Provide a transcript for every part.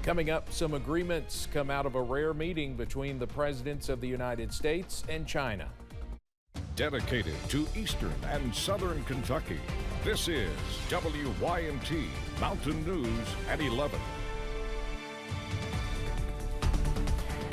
Coming up, some agreements come out of a rare meeting between the presidents of the United States and China. Dedicated to Eastern and Southern Kentucky, this is WYMT Mountain News at 11.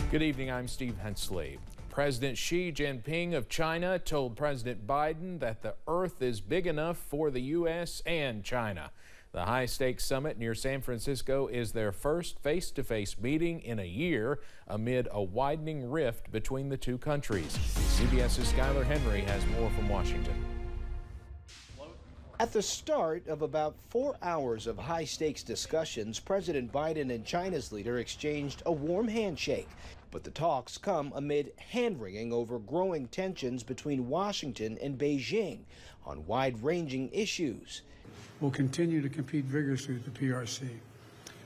Good evening, I'm Steve Hensley. President Xi Jinping of China told President Biden that the Earth is big enough for the U.S. and China. The high-stakes summit near San Francisco is their first face-to-face meeting in a year amid a widening rift between the two countries. CBS's Skylar Henry has more from Washington. At the start of about 4 hours of high-stakes discussions, President Biden and China's leader exchanged a warm handshake. But the talks come amid hand-wringing over growing tensions between Washington and Beijing on wide-ranging issues. We'll continue to compete vigorously with the PRC,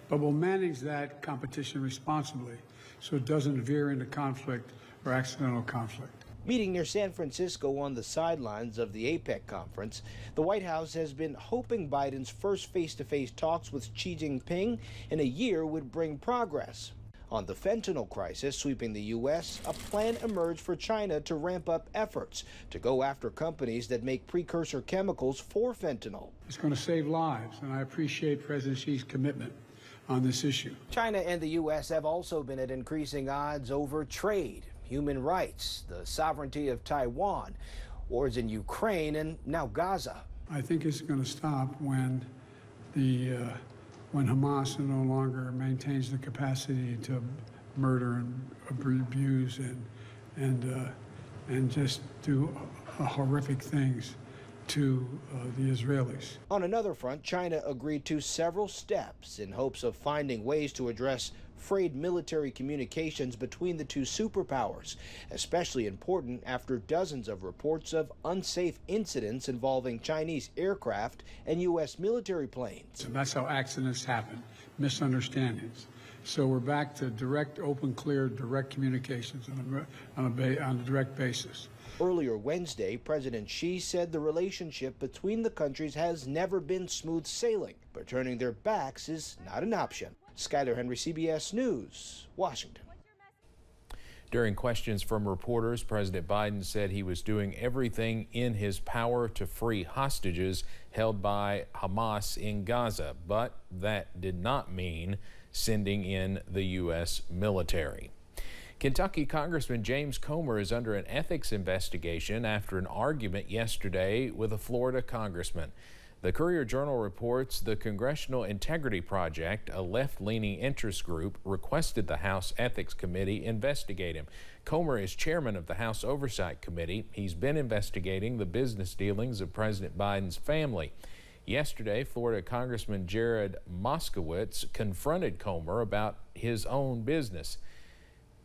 but we'll manage that competition responsibly so it doesn't veer into conflict or accidental conflict. Meeting near San Francisco on the sidelines of the APEC conference, the White House has been hoping Biden's first face-to-face talks with Xi Jinping in a year would bring progress. On the fentanyl crisis sweeping the U.S., a plan emerged for China to ramp up efforts to go after companies that make precursor chemicals for fentanyl. It's going to save lives, and I appreciate President Xi's commitment on this issue. China and the U.S. have also been at increasing odds over trade, human rights, the sovereignty of Taiwan, wars in Ukraine, and now Gaza. I think it's going to stop when Hamas no longer maintains the capacity to murder and abuse and just do horrific things to the Israelis. On another front, China agreed to several steps in hopes of finding ways to address frayed military communications between the two superpowers, especially important after dozens of reports of unsafe incidents involving Chinese aircraft and U.S. military planes. And that's how accidents happen, misunderstandings. So we're back to direct, open, clear, direct communications on a direct basis. Earlier Wednesday, President Xi said the relationship between the countries has never been smooth sailing, but turning their backs is not an option. Skylar Henry, CBS News, Washington. During questions from reporters, President Biden said he was doing everything in his power to free hostages held by Hamas in Gaza, but that did not mean sending in the U.S. military. Kentucky Congressman James Comer is under an ethics investigation after an argument yesterday with a Florida congressman. The Courier-Journal reports the Congressional Integrity Project, a left-leaning interest group, requested the House Ethics Committee investigate him. Comer is chairman of the House Oversight Committee. He's been investigating the business dealings of President Biden's family. Yesterday, Florida Congressman Jared Moskowitz confronted Comer about his own business.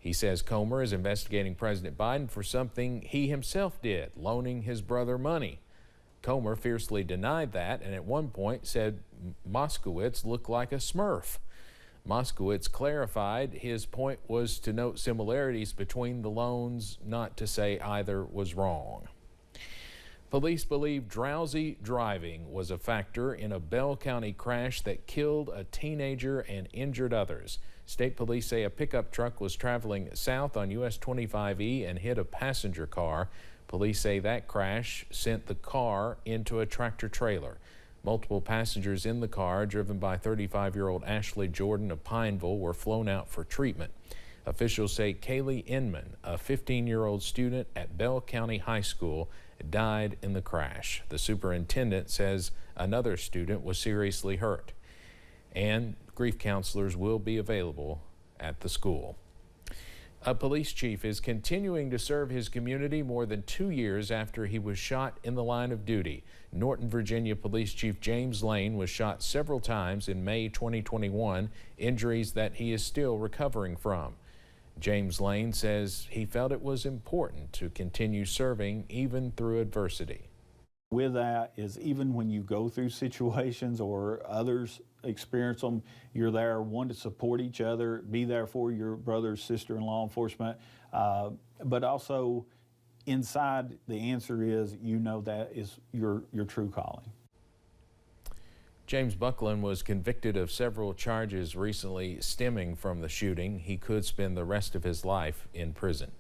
He says Comer is investigating President Biden for something he himself did, loaning his brother money. Comer fiercely denied that and at one point said Moskowitz looked like a Smurf. Moskowitz clarified his point was to note similarities between the loans, not to say either was wrong. Police believe drowsy driving was a factor in a Bell County crash that killed a teenager and injured others. State police say a pickup truck was traveling south on US 25E and hit a passenger car. Police say that crash sent the car into a tractor trailer. Multiple passengers in the car, driven by 35-year-old Ashley Jordan of Pineville, were flown out for treatment. Officials say Kaylee Inman, a 15-year-old student at Bell County High School, died in the crash. The superintendent says another student was seriously hurt, and grief counselors will be available at the school. A police chief is continuing to serve his community more than 2 years after he was shot in the line of duty. Norton, Virginia Police Chief James Lane was shot several times in May 2021, injuries that he is still recovering from. James Lane says he felt it was important to continue serving even through adversity. With that is even when you go through situations or others experience them, you're there, one, to support each other, be there for your brother, sister in law enforcement, but also inside the answer is, you know, that is your true calling. James Buckland was convicted of several charges recently stemming from the shooting. He could spend the rest of his life in prison.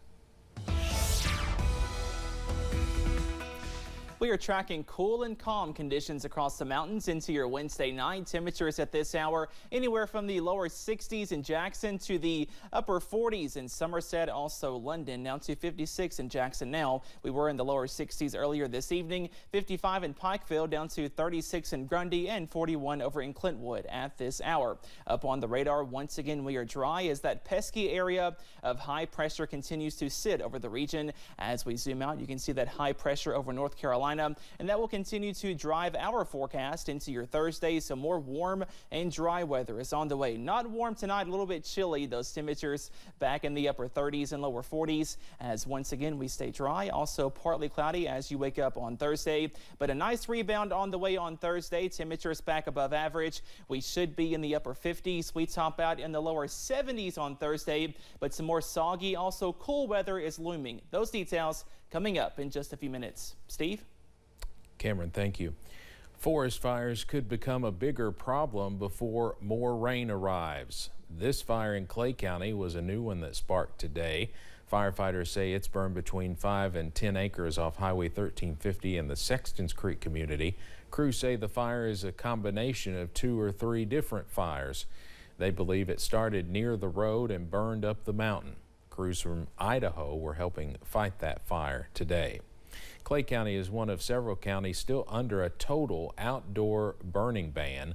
We are tracking cool and calm conditions across the mountains into your Wednesday night. Temperatures at this hour anywhere from the lower 60s in Jackson to the upper 40s in Somerset, also London, down to 56 in Jackson now. We were in the lower 60s earlier this evening, 55 in Pikeville, down to 36 in Grundy, and 41 over in Clintwood at this hour. Up on the radar, once again, we are dry as that pesky area of high pressure continues to sit over the region. As we zoom out, you can see that high pressure over North Carolina, and that will continue to drive our forecast into your Thursday. So more warm and dry weather is on the way. Not warm tonight, a little bit chilly. Those temperatures back in the upper 30s and lower 40s as once again we stay dry. Also partly cloudy as you wake up on Thursday, but a nice rebound on the way on Thursday. Temperatures back above average. We should be in the upper 50s. We top out in the lower 70s on Thursday, but some more soggy, also cool weather is looming. Those details coming up in just a few minutes. Steve? Cameron, thank you. Forest fires could become a bigger problem before more rain arrives. This fire in Clay County was a new one that sparked today. Firefighters say it's burned between 5 and 10 acres off Highway 1350 in the Sextons Creek community. Crews say the fire is a combination of 2 or 3 different fires. They believe it started near the road and burned up the mountain. Crews from Idaho were helping fight that fire today. Clay County is one of several counties still under a total outdoor burning ban.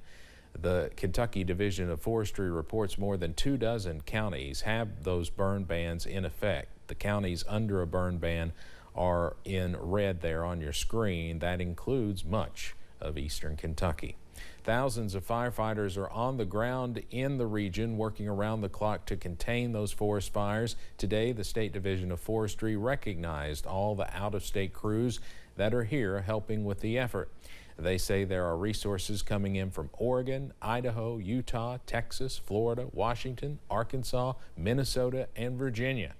The Kentucky Division of Forestry reports more than 24 counties have those burn bans in effect. The counties under a burn ban are in red there on your screen. That includes much of eastern Kentucky. Thousands of firefighters are on the ground in the region working around the clock to contain those forest fires. Today, the State Division of Forestry recognized all the out-of-state crews that are here helping with the effort. They say there are resources coming in from Oregon, Idaho, Utah, Texas, Florida, Washington, Arkansas, Minnesota, and Virginia.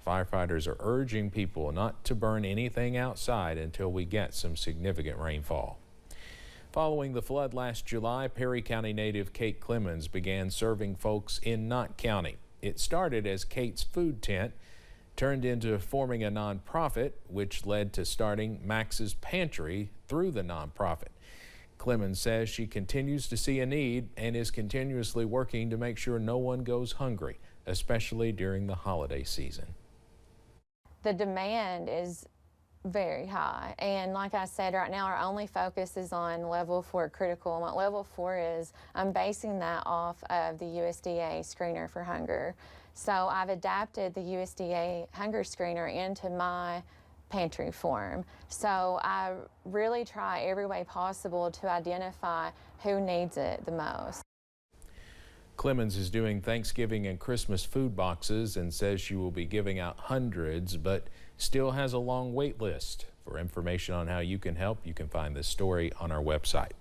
Firefighters are urging people not to burn anything outside until we get some significant rainfall. Following the flood last July, Perry County native Kate Clemens began serving folks in Knott County. It started as Kate's food tent, turned into forming a nonprofit, which led to starting Max's Pantry through the nonprofit. Clemens says she continues to see a need and is continuously working to make sure no one goes hungry, especially during the holiday season. The demand is very high, and like I said, right now our only focus is on level 4 critical, and what level 4 is, I'm basing that off of the USDA screener for hunger. So I've adapted the USDA hunger screener into my pantry form. So I really try every way possible to identify who needs it the most. Clemens is doing Thanksgiving and Christmas food boxes and says she will be giving out hundreds, but still has a long wait list. For information on how you can help, you can find this story on our website.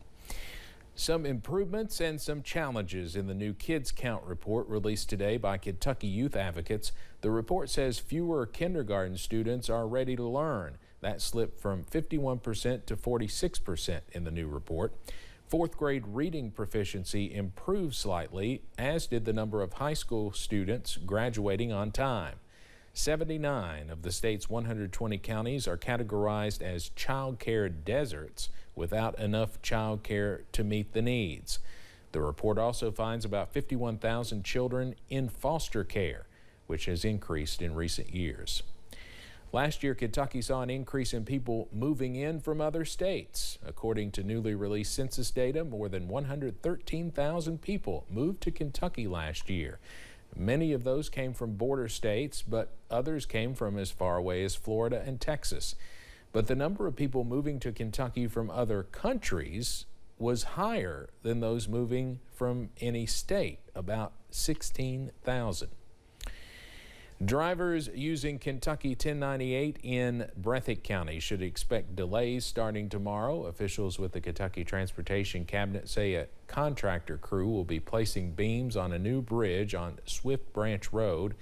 Some improvements and some challenges in the new Kids Count report released today by Kentucky Youth Advocates. The report says fewer kindergarten students are ready to learn. That slipped from 51% to 46% in the new report. Fourth grade reading proficiency improved slightly, as did the number of high school students graduating on time. 79 of the state's 120 counties are categorized as child care deserts without enough child care to meet the needs. The report also finds about 51,000 children in foster care, which has increased in recent years. Last year, Kentucky saw an increase in people moving in from other states. According to newly released census data, more than 113,000 people moved to Kentucky last year. Many of those came from border states, but others came from as far away as Florida and Texas. But the number of people moving to Kentucky from other countries was higher than those moving from any state, about 16,000. Drivers using Kentucky 1098 in Breathitt County should expect delays starting tomorrow. Officials with the Kentucky Transportation Cabinet say a contractor crew will be placing beams on a new bridge on Swift Branch Road.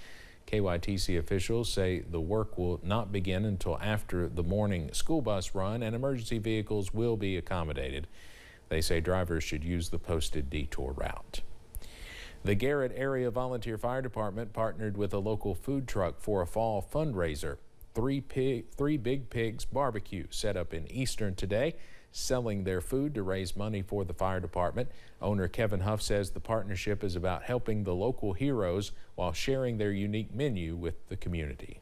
KYTC officials say the work will not begin until after the morning school bus run, and emergency vehicles will be accommodated. They say drivers should use the posted detour route. The Garrett Area Volunteer Fire Department partnered with a local food truck for a fall fundraiser. Three Big Pigs barbecue set up in Eastern today, selling their food to raise money for the fire department. Owner Kevin Huff says the partnership is about helping the local heroes while sharing their unique menu with the community.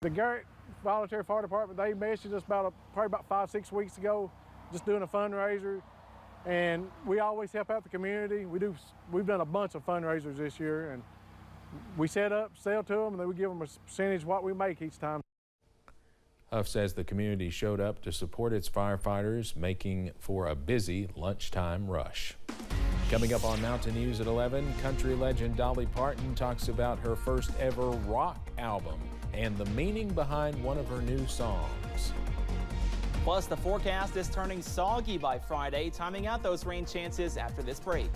The Garrett Volunteer Fire Department, they messaged us probably about 5-6 weeks ago, just doing a fundraiser. And we always help out the community. We've done a bunch of fundraisers this year, and we set up, sell to them, and then we give them a percentage of what we make each time. Huff says the community showed up to support its firefighters, making for a busy lunchtime rush. Coming up on Mountain News at 11, country legend Dolly Parton talks about her first ever rock album and the meaning behind one of her new songs. Plus, the forecast is turning soggy by Friday, timing out those rain chances after this break.